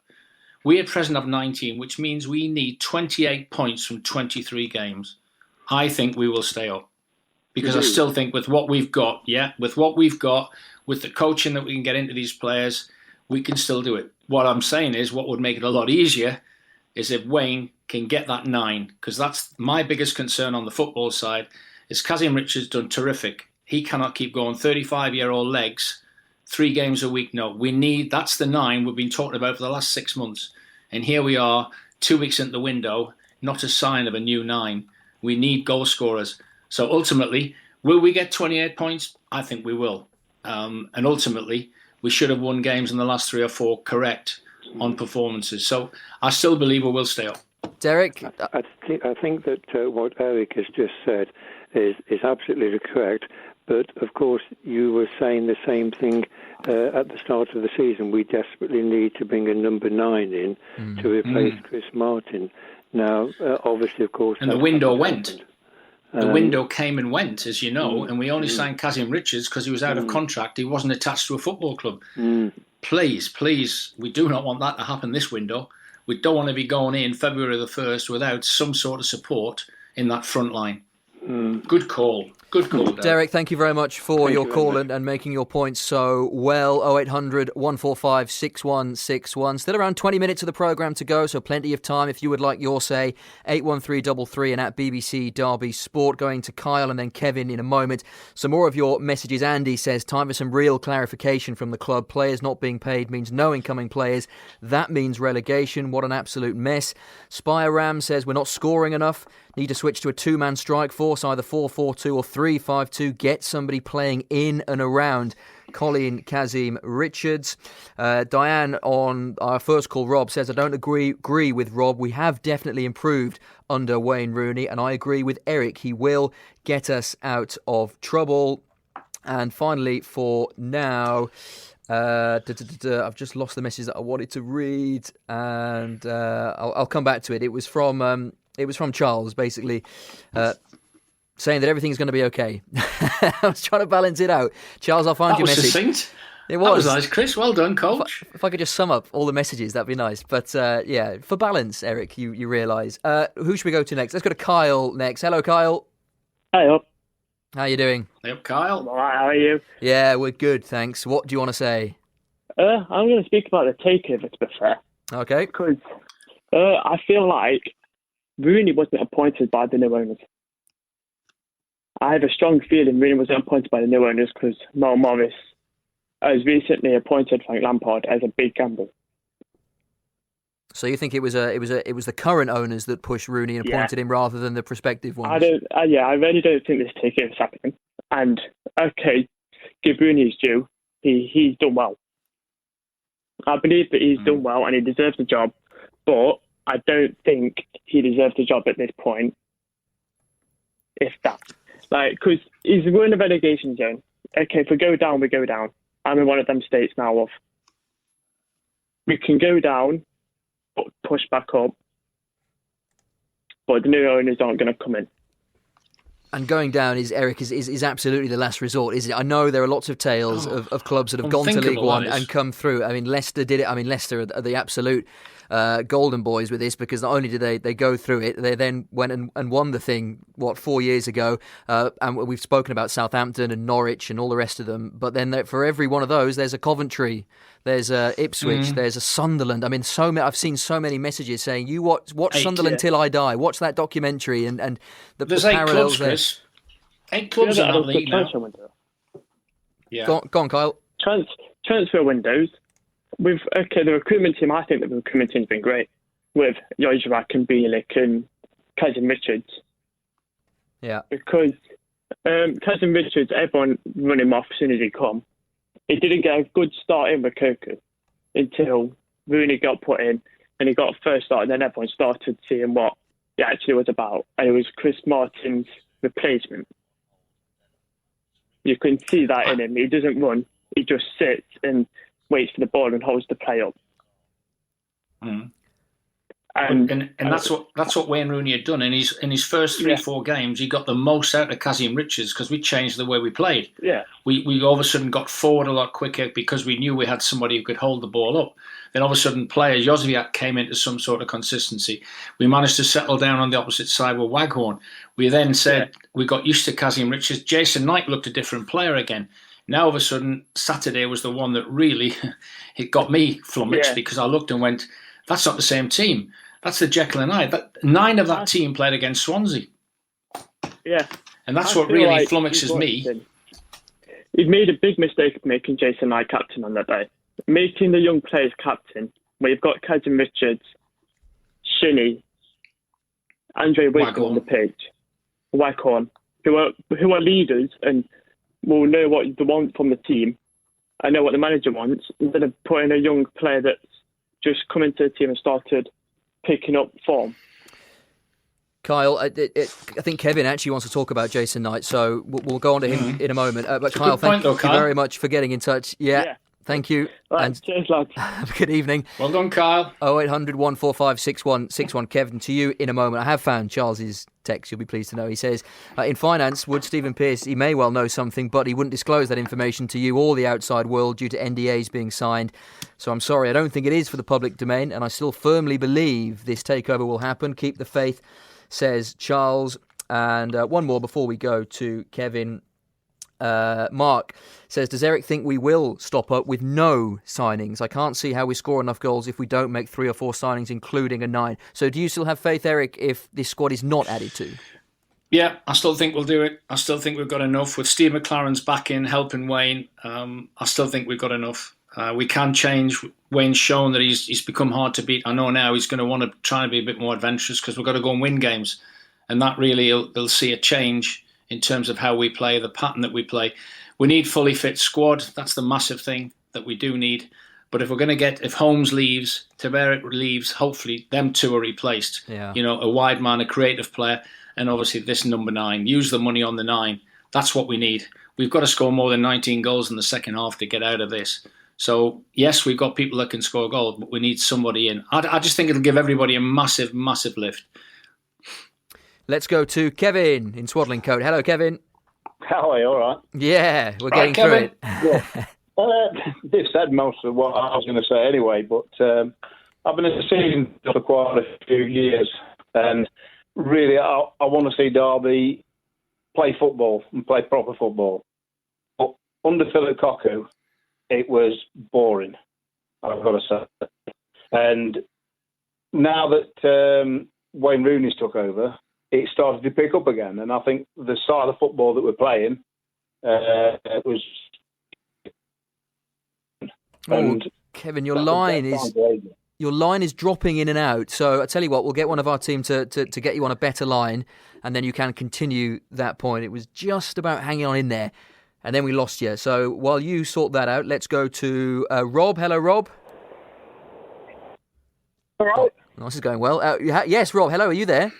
We at present have 19, which means we need 28 points from 23 games. I think we will stay up. Because I still think with what we've got, with the coaching that we can get into these players, we can still do it. What I'm saying is what would make it a lot easier is if Wayne can get that 9, because that's my biggest concern on the football side, is Kazim Richards done terrific. He cannot keep going 35-year-old legs, 3 games a week. No, that's the 9 we've been talking about for the last 6 months. And here we are, 2 weeks into the window, not a sign of a new 9. We need goal scorers. So ultimately, will we get 28 points? I think we will. And ultimately, we should have won games in the last 3 or 4 correct on performances. So I still believe we will stay up. Derek? I think that what Eric has just said is absolutely correct. But, of course, you were saying the same thing at the start of the season. We desperately need to bring a number 9 in to replace Chris Martin. Now, obviously, of course... And the window went. The window came and went, as you know, and we only signed Kazim Richards because he was out of contract. He wasn't attached to a football club. Please, we do not want that to happen this window. We don't want to be going in February the 1st without some sort of support in that front line. Good call. Good call, Derek, thank you very much for your call and making your points so well. 0800 145 6161. Still around 20 minutes of the programme to go, so plenty of time if you would like your say. 81333 and at BBC Derby Sport. Going to Kyle and then Kevin in a moment. Some more of your messages. Andy says, time for some real clarification from the club. Players not being paid means no incoming players. That means relegation. What an absolute mess. Spire Ram says, we're not scoring enough. Need to switch to a 2-man strike force, either 4-4-2 or 3-5-2. Get somebody playing in and around Colin Kazim Richards. Diane on our first call, Rob, says, I don't agree with Rob. We have definitely improved under Wayne Rooney, and I agree with Eric. He will get us out of trouble. And finally, for now... I've just lost the message that I wanted to read, and I'll come back to it. It was from Charles, basically saying that everything's going to be okay. I was trying to balance it out. Charles, I'll find your message. Succinct. It was. That was nice, Chris. Well done, coach. If I could just sum up all the messages, that'd be nice. But for balance, Eric, you realise. Who should we go to next? Let's go to Kyle next. Hello, Kyle. Hey up. How you doing? Hey up, Kyle. All right, how are you? Yeah, we're good, thanks. What do you want to say? I'm going to speak about the takeover, to be fair. Okay. Because I feel like Rooney wasn't appointed by the new owners. I have a strong feeling Rooney wasn't appointed by the new owners because Mel Morris has recently appointed Frank Lampard as a big gamble. So you think it was the current owners that pushed Rooney and appointed him rather than the prospective ones? I really don't think this takeover is happening. And okay, give Rooney his due. He's done well. I believe that he's done well and he deserves the job, but I don't think he deserves the job at this point. If that, because he's we're in a relegation zone. Okay, if we go down, we go down. I'm in one of them states now of we can go down, but push back up, but the new owners aren't going to come in. And going down is absolutely the last resort, isn't it? I know there are lots of tales of clubs that have gone to League One and come through. I mean, Leicester did it. I mean, Leicester are the absolute golden boys with this, because not only did they go through it, they then went and won the thing, 4 years ago. And we've spoken about Southampton and Norwich and all the rest of them. But then for every one of those, there's a Coventry, there's a Ipswich, there's a Sunderland. I mean, I've seen so many messages saying, you watch Sunderland till I die. Watch that documentary and there's the 8 parallels clubs, there. Chris. 8 clubs in that league now. Yeah. Go on, Kyle. Transfer windows. The recruitment team, I think the recruitment team's been great with Jojrak and Bielik and Kazim Richards. Yeah. Because Kazim Richards, everyone run him off as soon as he come. He didn't get a good start in with Koku until Rooney got put in and he got a first start, and then everyone started seeing what it actually was about. And it was Chris Martin's replacement. You can see that in him. He doesn't run. He just sits and waits for the ball and holds the play up. And that's what Wayne Rooney had done in his first 3-4 games. He got the most out of Kazim Richards because we changed the way we played. Yeah, we all of a sudden got forward a lot quicker because we knew we had somebody who could hold the ball up. Then all of a sudden, players Jozwiak came into some sort of consistency. We managed to settle down on the opposite side with Waghorn. We then said we got used to Kazim Richards. Jason Knight looked a different player again. Now all of a sudden, Saturday was the one that really it got me flummoxed because I looked and went, "That's not the same team. That's the Jekyll and Hyde." 9 of that team played against Swansea. Yeah. And that's what really flummoxes me. He'd made a big mistake of making Jason Knight captain on that day. Making the young players captain, where you've got Kazim Richards, Shinnie, Andre Waghorn on the pitch, Waghorn, who are leaders and will know what they want from the team and know what the manager wants, instead of putting a young player that's just come into the team and started picking up form. Kyle, I think Kevin actually wants to talk about Jason Knight, so we'll go on to him in a moment. But Kyle, thank you very much for getting in touch. Yeah. Thank you. Right, and cheers, lads. Have a good evening. Well done, Kyle. 0800 145 6161. Kevin, to you in a moment. I have found Charles's text, you'll be pleased to know. He says, in finance, would Stephen Pearce, he may well know something, but he wouldn't disclose that information to you or the outside world due to NDAs being signed. So I'm sorry, I don't think it is for the public domain, and I still firmly believe this takeover will happen. Keep the faith, says Charles. And one more before we go to Kevin. Mark says, does Eric think we will stop up with no signings? I can't see how we score enough goals if we don't make 3 or 4 signings, including a 9. So do you still have faith, Eric, if this squad is not added to? Yeah, I still think we'll do it. I still think we've got enough. With Steve McLaren's back in helping Wayne, I still think we've got enough. We can change. Wayne's shown that he's become hard to beat. I know now he's going to want to try and be a bit more adventurous because we've got to go and win games. And that really, they'll see a change in terms of how we play, the pattern that we play. We need fully fit squad. That's the massive thing that we do need. But if we're going to if Holmes leaves, Tavares leaves, hopefully them 2 are replaced. Yeah. You know, a wide man, a creative player, and obviously this number 9. Use the money on the 9. That's what we need. We've got to score more than 19 goals in the second half to get out of this. So, yes, we've got people that can score goals, but we need somebody in. I just think it'll give everybody a massive, massive lift. Let's go to Kevin in Swaddling Coat. Hello, Kevin. How are you? All right? Yeah, we're getting through it. Yeah. They've said most of what I was going to say anyway, but I've been in the season for quite a few years, and really I want to see Derby play football and play proper football. But under Philip Cocu, it was boring, I've got to say. And now that Wayne Rooney's took over, it started to pick up again, and I think the style of football that we're playing was. And Kevin, your line is dropping in and out. So I tell you what, we'll get one of our team to get you on a better line, and then you can continue that point. It was just about hanging on in there, and then we lost you. So while you sort that out, let's go to Rob. Hello, Rob. All right. Oh, this is going well. Yes, Rob. Hello. Are you there?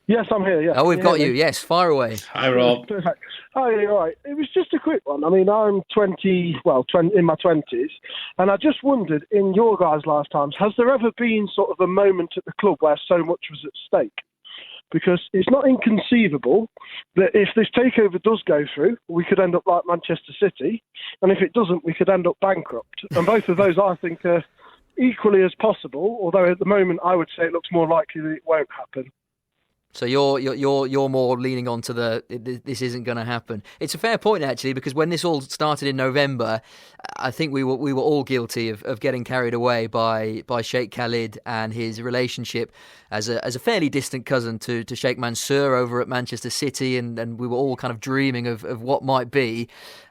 Yes, I'm here, yeah. Oh, we've got you. Yes, fire away. Hi, Rob. Perfect. Hi, all right. It was just a quick one. I mean, I'm 20, in my 20s, and I just wondered, in your guys' lifetimes, has there ever been sort of a moment at the club where so much was at stake? Because it's not inconceivable that if this takeover does go through, we could end up like Manchester City, and if it doesn't, we could end up bankrupt. And both of those, I think, are equally as possible, although at the moment I would say it looks more likely that it won't happen. So you're more leaning on to this isn't going to happen. It's a fair point actually, because when this all started in November, I think we were all guilty of getting carried away by Sheikh Khalid and his relationship as a fairly distant cousin to Sheikh Mansour over at Manchester City, and we were all kind of dreaming of what might be,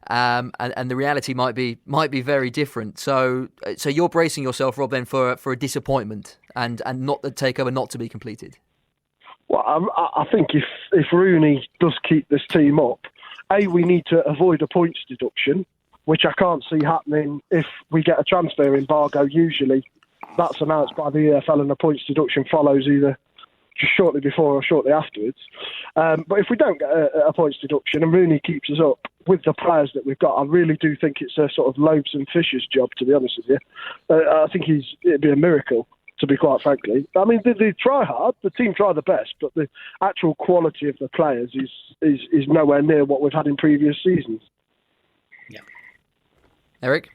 and the reality might be very different. So you're bracing yourself, Rob, then for a disappointment and not the takeover not to be completed. Well, I think if Rooney does keep this team up, we need to avoid a points deduction, which I can't see happening if we get a transfer embargo. Usually that's announced by the EFL and a points deduction follows either just shortly before or shortly afterwards. But if we don't get a points deduction and Rooney keeps us up with the players that we've got, I really do think it's a sort of loaves and fishes job, to be honest with you. I think it'd be a miracle. to be quite frankly. I mean, they try hard. The team try the best, but the actual quality of the players is nowhere near what we've had in previous seasons. Yeah. Eric?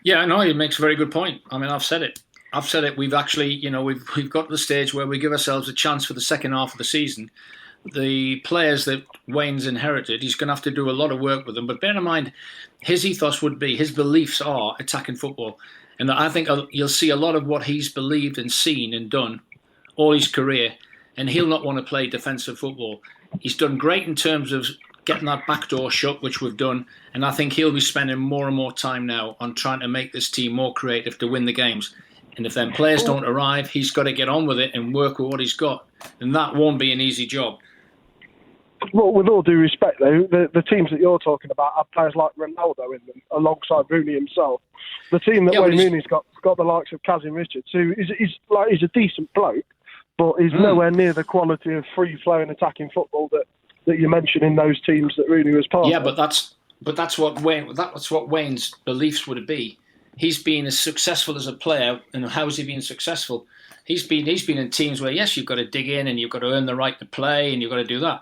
Yeah, no, he makes a very good point. I mean, I've said it. We've actually, we've got to the stage where we give ourselves a chance for the second half of the season. The players that Wayne's inherited, he's going to have to do a lot of work with them. But bear in mind, his ethos would be, his beliefs are attacking football. And I think you'll see a lot of what he's believed and seen and done all his career. And he'll not want to play defensive football. He's done great in terms of getting that back door shut, which we've done. And I think he'll be spending more and more time now on trying to make this team more creative to win the games. And if then players don't arrive, he's got to get on with it and work with what he's got. And that won't be an easy job. Well, with all due respect, though, the teams that you're talking about have players like Ronaldo in them, alongside Rooney himself. The team that Wayne Rooney's got the likes of Kazim Richards, who is a decent bloke, but is nowhere near the quality of free-flowing attacking football that you mentioned in those teams that Rooney was part of. Yeah, but that's what Wayne's beliefs would be. He's been as successful as a player, and how has he been successful? He's been in teams where, yes, you've got to dig in and you've got to earn the right to play and you've got to do that.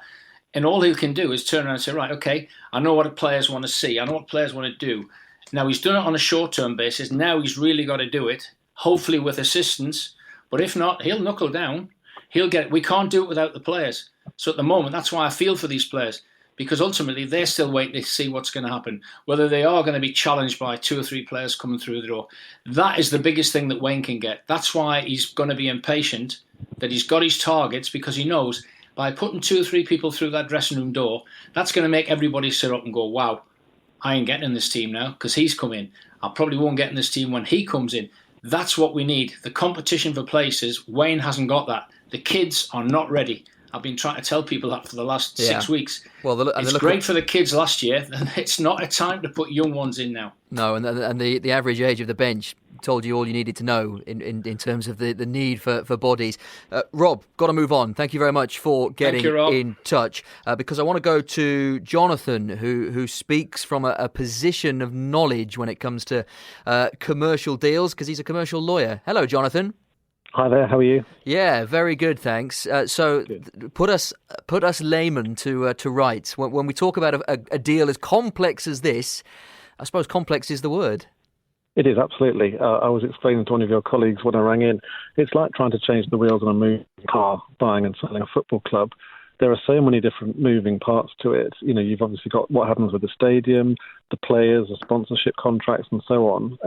And all he can do is turn around and say, right, okay, I know what players want to see. I know what players want to do. Now, he's done it on a short-term basis. Now he's really got to do it, hopefully with assistance. But if not, he'll knuckle down. We can't do it without the players. So at the moment, that's why I feel for these players, because ultimately they're still waiting to see what's going to happen, whether they are going to be challenged by 2 or 3 players coming through the door. That is the biggest thing that Wayne can get. That's why he's going to be impatient, that he's got his targets, because he knows by putting 2 or 3 people through that dressing room door, that's going to make everybody sit up and go, wow, I ain't getting in this team now because he's come in. I probably won't get in this team when he comes in. That's what we need. The competition for places, Wayne hasn't got that. The kids are not ready. I've been trying to tell people that for the last 6 weeks. Well, it's great for the kids last year. It's not a time to put young ones in now. No, and the average age of the bench told you all you needed to know in terms of the need for bodies. Rob, got to move on. Thank you very much for getting in touch, because I want to go to Jonathan, who speaks from a position of knowledge when it comes to commercial deals, because he's a commercial lawyer. Hello, Jonathan. Hi there, how are you? Yeah, very good, thanks. Put us laymen to rights. When we talk about a deal as complex as this, I suppose complex is the word. It is, absolutely. I was explaining to one of your colleagues when I rang in, it's like trying to change the wheels on a moving car, buying and selling a football club. There are so many different moving parts to it. You know, you've obviously got what happens with the stadium, the players, the sponsorship contracts and so on.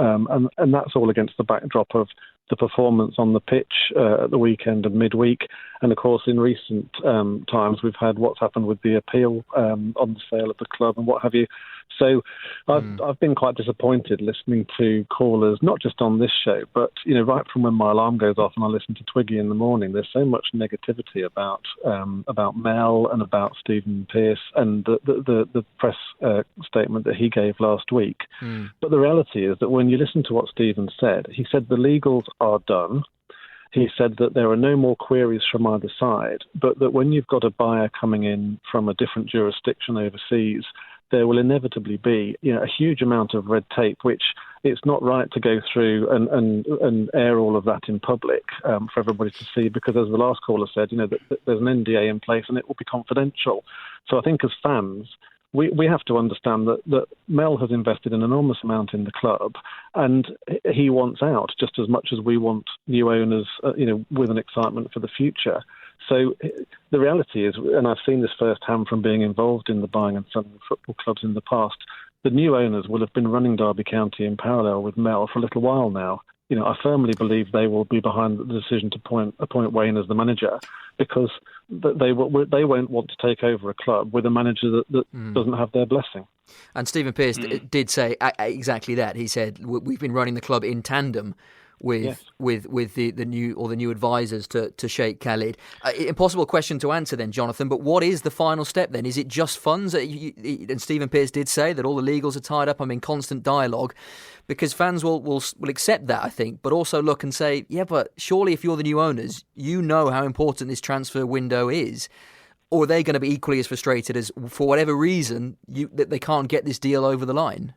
And that's all against the backdrop of the performance on the pitch at the weekend and midweek. And of course, in recent times, we've had what's happened with the appeal on the sale of the club and what have you. So I've been quite disappointed listening to callers, not just on this show, but right from when my alarm goes off and I listen to Twiggy in the morning. There's so much negativity about Mel and about Stephen Pearce and the press statement that he gave last week. But the reality is that when you listen to what Stephen said, he said the legals are done. He said that there are no more queries from either side, but that when you've got a buyer coming in from a different jurisdiction overseas, there will inevitably be a huge amount of red tape, which it's not right to go through and air all of that in public for everybody to see, because as the last caller said, that there's an NDA in place and it will be confidential. So I think as fans, we have to understand that Mel has invested an enormous amount in the club and he wants out just as much as we want new owners, with an excitement for the future. So the reality is, and I've seen this firsthand from being involved in the buying and selling of football clubs in the past, the new owners will have been running Derby County in parallel with Mel for a little while now. I firmly believe they will be behind the decision to appoint Wayne as the manager, because they won't want to take over a club with a manager that doesn't have their blessing. And Stephen Pearce did say exactly that. He said, we've been running the club in tandem with the new advisors to Sheikh Khalid. Impossible question to answer then, Jonathan, but what is the final step then? Is it just funds? And Stephen Pearce did say that all the legals are tied up. I'm in constant dialogue, because fans will accept that, I think, but also look and say, yeah, but surely if you're the new owners, you know how important this transfer window is. Or are they going to be equally as frustrated as, for whatever reason, that they can't get this deal over the line?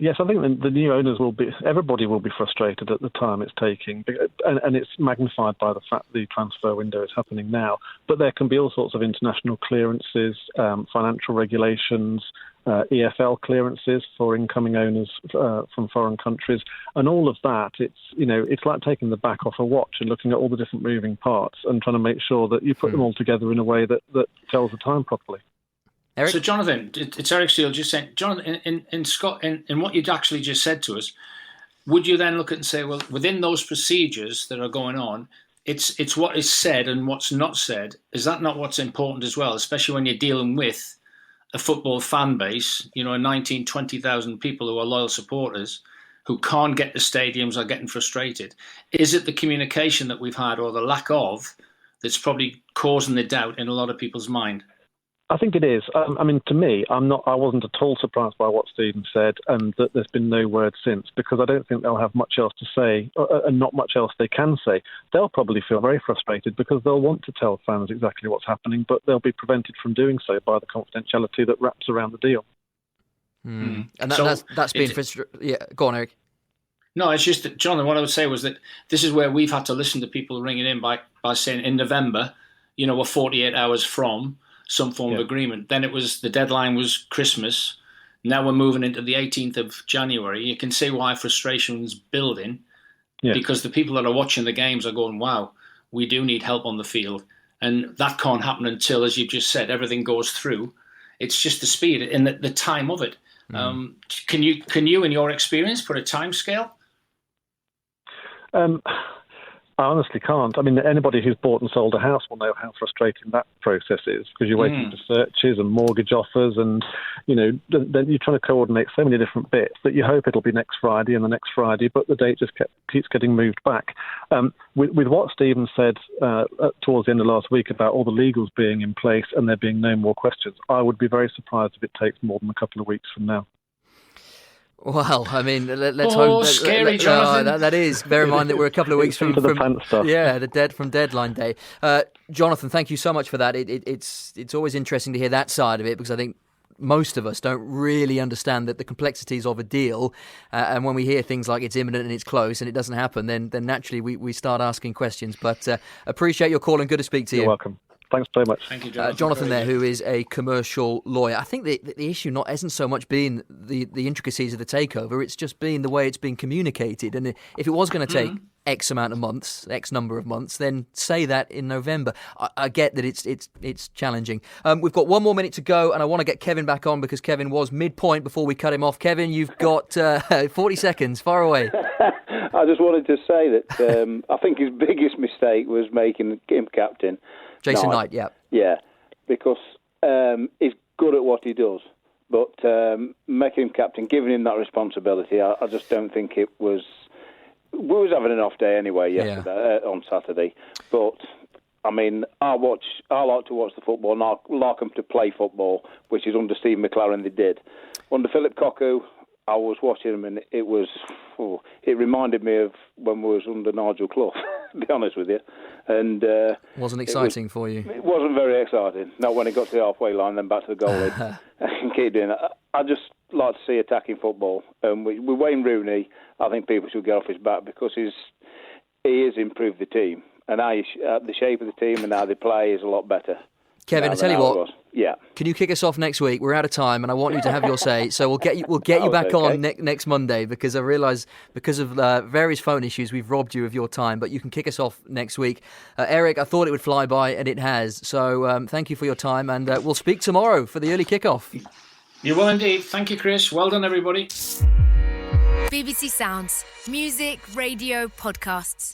Yes, I think the new owners everybody will be frustrated at the time it's taking, and it's magnified by the fact the transfer window is happening now. But there can be all sorts of international clearances, financial regulations, EFL clearances for incoming owners from foreign countries, and all of that. It's like taking the back off a watch and looking at all the different moving parts and trying to make sure that you put them all together in a way that tells the time properly. Eric? So, Jonathan, it's Eric Steele just saying, Jonathan, in what you'd actually just said to us, would you then look at and say, well, within those procedures that are going on, it's what is said and what's not said. Is that not what's important as well, especially when you're dealing with a football fan base, 19, 20,000 people who are loyal supporters who can't get to stadiums, are getting frustrated? Is it the communication that we've had or the lack of that's probably causing the doubt in a lot of people's mind? I think it is. To me, I wasn't at all surprised by what Stephen said, and that there's been no word since, because I don't think they'll have much else to say, and not much else they can say. They'll probably feel very frustrated because they'll want to tell fans exactly what's happening, but they'll be prevented from doing so by the confidentiality that wraps around the deal. And that's been frustrating. Yeah, go on, Eric. No, it's just that, Jonathan, what I would say was that this is where we've had to listen to people ringing in by saying in November, we're 48 hours from some form of agreement. Then the deadline was Christmas. Now we're moving into the 18th of January. You can see why frustration's building, because the people that are watching the games are going, wow, we do need help on the field. And that can't happen until, as you've just said, everything goes through. It's just the speed and the time of it. Can you, in your experience, put a time scale? I honestly can't. Anybody who's bought and sold a house will know how frustrating that process is, because you're waiting for searches and mortgage offers, and then you're trying to coordinate so many different bits that you hope it'll be next Friday and the next Friday, but the date just keeps getting moved back. With what Stephen said towards the end of last week about all the legals being in place and there being no more questions, I would be very surprised if it takes more than a couple of weeks from now. Well, let's hope. Scary, Jonathan. That is. Bear in mind that we're a couple of weeks from the pants stuff. Yeah, from deadline day. Jonathan, thank you so much for that. It's always interesting to hear that side of it, because I think most of us don't really understand that the complexities of a deal, and when we hear things like it's imminent and it's close and it doesn't happen, then naturally we start asking questions. But appreciate your call and good to speak to you. You're welcome. Thanks very much. Thank you, Jonathan. Jonathan there, who is a commercial lawyer. I think the issue isn't so much being the intricacies of the takeover, it's just being the way it's been communicated. And if it was going to take X amount of months, X number of months, then say that in November. I get that it's challenging. We've got 1 more minute to go, and I want to get Kevin back on because Kevin was midpoint before we cut him off. Kevin, you've got 40 seconds. Far away. I just wanted to say that I think his biggest mistake was making him captain. Jason Knight, yeah. Yeah, because he's good at what he does, but making him captain, giving him that responsibility, I just don't think it was... We was having an off day anyway yesterday, on Saturday, but I like to watch the football, and I like them to play football, which is under Steve McLaren they did. Under Philip Cocu, I was watching him, and it reminded me of when we was under Nigel Clough, to be honest with you. And wasn't exciting for you? It wasn't very exciting. Not when it got to the halfway line, then back to the goalie. And keep doing that. I just like to see attacking football. With Wayne Rooney, I think people should get off his back because he has improved the team. And the shape of the team and how they play is a lot better. Kevin, I tell you what. Yeah. Can you kick us off next week? We're out of time, and I want you to have your say. So we'll get you back on next Monday, because I realise because of various phone issues we've robbed you of your time. But you can kick us off next week. Eric, I thought it would fly by, and it has. So thank you for your time, and we'll speak tomorrow for the early kickoff. You will indeed. Thank you, Chris. Well done, everybody. BBC Sounds. Music, radio, podcasts.